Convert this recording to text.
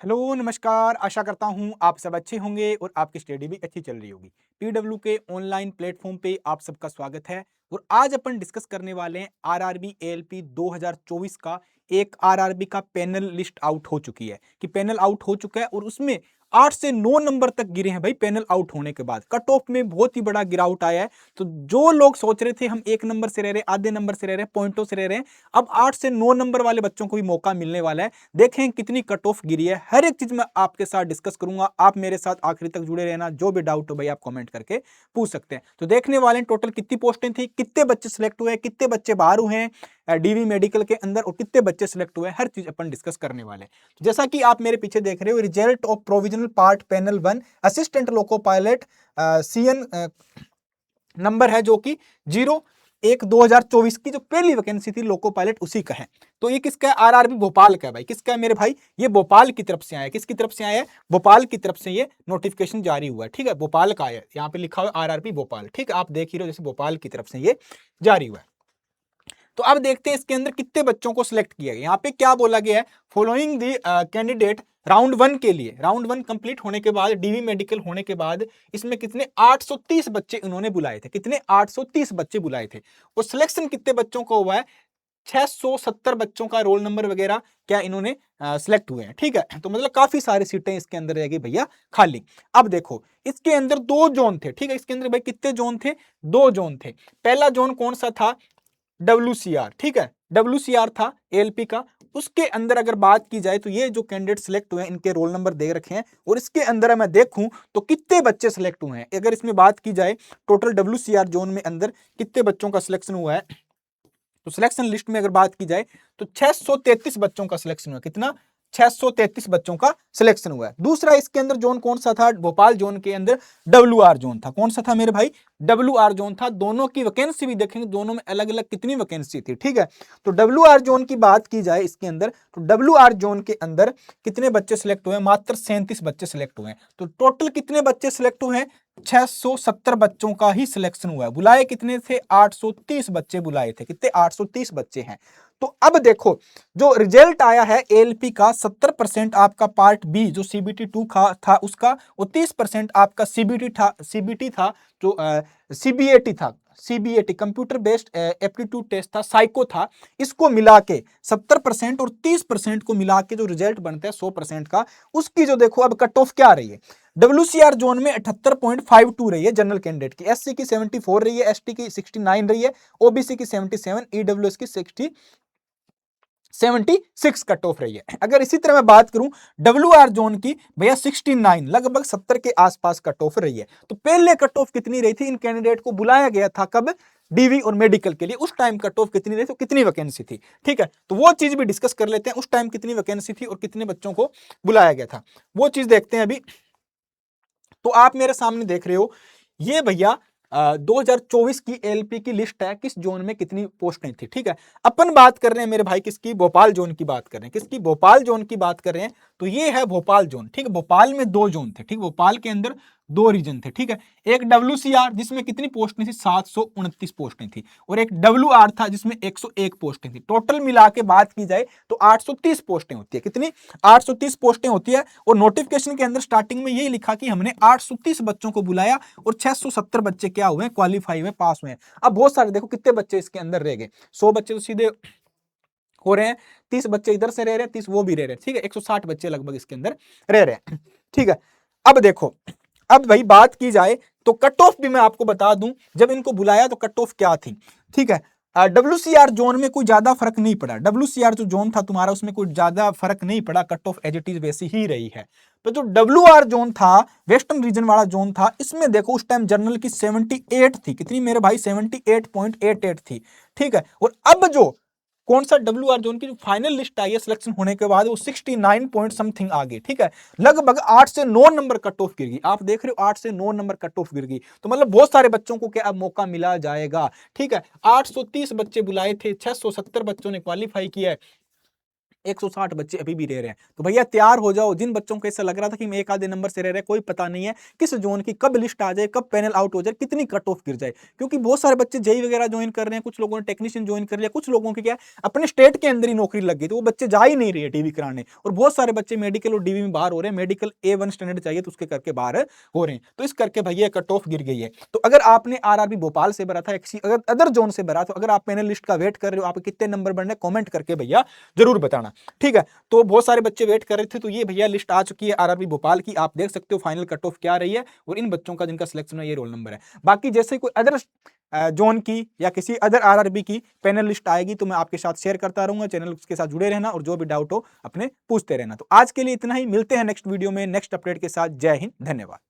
Hello, नमस्कार। आशा करता हूँ आप सब अच्छे होंगे और आपकी स्टडी भी अच्छी चल रही होगी। पीडब्ल्यू के ऑनलाइन प्लेटफॉर्म पे आप सबका स्वागत है और आज अपन डिस्कस करने वाले हैं आरआरबी एएलपी 2024 का। एक आरआरबी का पैनल लिस्ट आउट हो चुकी है कि पैनल आउट हो चुका है और उसमें 8 से 9 नंबर तक गिरे हैं भाई। पैनल आउट होने के बाद कट ऑफ में बहुत ही बड़ा गिरावट आया है। तो जो लोग सोच रहे थे हम 1 नंबर से रह रहे, आधे नंबर से रह रहे, पॉइंटों से रह रहे हैं, अब 8 से 9 नंबर वाले बच्चों को भी मौका मिलने वाला है। देखें कितनी कट ऑफ गिरी है, हर एक चीज मैं आपके साथ डिस्कस करूंगा। आप मेरे साथ आखिरी तक जुड़े रहना। जो भी डाउट हो भाई आप कमेंट करके पूछ सकते हैं। तो देखने वाले टोटल कितनी पोस्टें थी, कितने बच्चे सिलेक्ट हुए, कितने बच्चे बाहर हुए हैं डीवी मेडिकल के अंदर और कितने बच्चे सिलेक्ट हुए, हर चीज अपन डिस्कस करने वाले हैं। जैसा कि आप मेरे पीछे देख रहे हो, result of provisional part panel 1 assistant loco pilot CN number है जो कि 01/2024 की जो पहली वैकेंसी थी लोको पायलट उसी का है। तो ये किसका है? आरआरबी भोपाल का है भाई। किसका है मेरे भाई? ये भोपाल की तरफ से आया है। किसकी तरफ से आया है? भोपाल की तरफ से ये नोटिफिकेशन जारी हुआ है। ठीक है, भोपाल का आया है, यहाँ पे लिखा हुआ है आरआरबी भोपाल। ठीक है, आप देख ही रहे हो जैसे भोपाल की तरफ से ये जारी हुआ है। तो अब देखते हैं इसके अंदर कितने बच्चों को सिलेक्ट किया गया। यहाँ पे क्या बोला गया है? फॉलोइंग द कैंडिडेट राउंड 1 के लिए, राउंड 1 कंप्लीट होने के बाद, डीवी मेडिकल होने के बाद इसमें कितने 830 बच्चे इन्होंने बुलाए थे। कितने? 830 बच्चे बुलाए थे। और सिलेक्शन कितने बच्चों को हुआ है? 670 बच्चों का रोल नंबर वगैरह क्या इन्होंने सिलेक्ट हुए हैं। ठीक है, तो मतलब काफी सारी सीटें इसके अंदर रहेगी भैया खाली। अब देखो इसके अंदर 2 जोन थे। ठीक है, इसके अंदर भाई कितने जोन थे? 2 जोन थे। पहला जोन कौन सा था? WCR। ठीक है, WCR था एएलपी का। उसके अंदर अगर बात की जाए तो ये जो कैंडिडेट सिलेक्ट हुए हैं इनके रोल नंबर दे रखे हैं और इसके अंदर मैं देखूं तो कितने बच्चे सिलेक्ट हुए हैं। अगर इसमें बात की जाए टोटल WCR जोन में अंदर कितने बच्चों का सिलेक्शन हुआ है, तो सिलेक्शन लिस्ट में अगर बात की जाए तो 633 बच्चों का सिलेक्शन हुआ। कितना? 633 बच्चों का सिलेक्शन हुआ है। दूसरा इसके अंदर जोन कौन सा था? भोपाल जोन के अंदर WR जोन था। कौन सा था मेरे भाई? WR जोन था। दोनों की वैकेंसी भी देखेंगे, दोनों में अलग अलग कितनी वैकेंसी थी। ठीक है, तो WR जोन की बात की जाए इसके अंदर तो WR जोन के अंदर कितने बच्चे सिलेक्ट हुए? मात्र 37 बच्चे सिलेक्ट हुए। तो टोटल कितने बच्चे सिलेक्ट हुए हैं? 670 बच्चों का ही सिलेक्शन हुआ है। बुलाए कितने थे? 830 बच्चे बुलाए थे। कितने? 830 बच्चे हैं। तो अब देखो जो रिजल्ट आया है एएलपी का, 70% आपका पार्ट बी जो सीबीटी 2 था उसका, और 30% आपका सीबीटी था जो सीबीएटी था। CBAT computer based aptitude test था, साइको था। इसको मिला के 70% और 30% को मिला के जो रिजल्ट बनता है 100% का, उसकी जो देखो अब कट ऑफ क्या रही है। WCR जोन में 78.52 रही है जनरल कैंडिडेट की, एससी की 74 रही है, एसटी की 69 रही है, ओबीसी की 77, ईडब्ल्यूएस की 76 कट ऑफ रही है। अगर इसी तरह मैं बात करूं WR जोन की, भैया 69 लगभग 70 के आसपास कट ऑफ रही है। तो पहले कट ऑफ कितनी रही थी? इन कैंडिडेट को बुलाया गया था कब? डीवी और मेडिकल के लिए। उस टाइम कट ऑफ कितनी रही थी, तो कितनी वैकेंसी थी? ठीक है, तो वो चीज भी डिस्कस कर लेते हैं। उस टाइम कितनी वैकेंसी थी और कितने बच्चों को बुलाया गया था, वो चीज देखते हैं अभी। तो आप मेरे सामने देख रहे हो ये भैया 2024 की एलपी की लिस्ट है, किस जोन में कितनी पोस्टें थी। ठीक है, अपन बात कर रहे हैं मेरे भाई किसकी? भोपाल जोन की बात कर रहे हैं। किसकी? भोपाल जोन की बात कर रहे हैं। तो ये है भोपाल जोन। ठीक है, भोपाल में 2 जोन थे। ठीक, भोपाल के अंदर 2 रीजन थे। ठीक है, एक WCR जिसमें कितनी पोस्टें थी? 729 पोस्टें थी, और एक WR था जिसमें 101 पोस्टें थी। टोटल मिला के बात की जाए तो 830 पोस्टें होती है। कितनी? 830 पोस्टें होती है। और नोटिफिकेशन के अंदर स्टार्टिंग में यही लिखा कि हमने 830 बच्चों को बुलाया और 670 बच्चे क्या हुए? क्वालिफाई हुए, पास हुए। अब बहुत सारे देखो कितने बच्चे इसके अंदर रह गए। 100 बच्चे तो सीधे हो रहे हैं, 30 बच्चे इधर से रह रहे हैं, 30 वो भी रह रहे हैं। ठीक है, 160 बच्चे लगभग इसके अंदर रह रहे हैं। ठीक है, अब देखो, अब भाई बात की जाए तो कट ऑफ भी मैं आपको बता दूं, जब इनको बुलाया तो कट ऑफ क्या थी। ठीक है, WCR जोन में कोई ज्यादा फर्क नहीं पड़ा। WCR जो जोन था तुम्हारा उसमें कोई ज्यादा फर्क नहीं पड़ा, cut off as it is वैसी ही रही है। तो जो WR जोन था, वेस्टर्न रीजन वाला जोन था, इसमें देखो उस टाइम जनरल की 78 थी। कितनी मेरे भाई? 78.88 थी। ठीक है, और अब जो कौन सा WR जोन की जो फाइनल लिस्ट आई है सिलेक्शन होने के बाद, वो 69 पॉइंट समथिंग आ गई। ठीक है, लगभग 8 से 9 नंबर कट ऑफ गिर गई। आप देख रहे हो 8 से 9 नंबर कट ऑफ गिर गई। तो मतलब बहुत सारे बच्चों को क्या अब मौका मिला जाएगा। ठीक है, 830 बच्चे बुलाए थे, 670 बच्चों ने क्वालिफाई किया है। 160 बच्चे अभी भी रह रहे हैं। तो भैया तैयार हो जाओ। जिन बच्चों को ऐसा लग रहा था कि मैं एक आधे नंबर से रह रहे, कोई पता नहीं है किस जोन की कब लिस्ट आ जाए, कब पैनल आउट हो जाए, कितनी कट ऑफ गिर जाए। क्योंकि बहुत सारे बच्चे जेई वगैरह ज्वाइन कर रहे हैं, कुछ लोगों ने टेक्नीशियन ज्वाइन कर लिया, कुछ लोगों की क्या अपने स्टेट के अंदर ही नौकरी लग गई, तो वो बच्चे जा ही नहीं रहे डीवी कराने। और बहुत सारे बच्चे मेडिकल और डीवी में बाहर हो रहे हैं, मेडिकल A1 स्टैंडर्ड चाहिए तो उसके करके बाहर हो रहे हैं। तो इस करके भैया कट ऑफ गिर गई है। तो अगर आपने आरआरबी भोपाल से भरा था, किसी अगर अदर जोन से भरा, तो अगर आप पैनल लिस्ट का वेट कर रहे हो, आप कितने नंबर बढ़ने, कमेंट करके भैया जरूर बताना, ठीक है। तो बहुत सारे बच्चे वेट कर रहे थे, तो ये भैया लिस्ट आ चुकी है आरआरबी भोपाल की। आप देख सकते हो फाइनल कट ऑफ क्या रही है और इन बच्चों का जिनका सिलेक्शन है ये रोल नंबर है। बाकी जैसे कोई अदर जोन की या किसी अदर आरआरबी की पैनल लिस्ट आएगी तो मैं आपके साथ शेयर करता रहूंगा। चैनल के साथ जुड़े रहना और जो भी डाउट हो अपने पूछते रहना। तो आज के लिए इतना ही, मिलते हैं नेक्स्ट वीडियो में नेक्स्ट अपडेट के साथ। जय हिंद, धन्यवाद।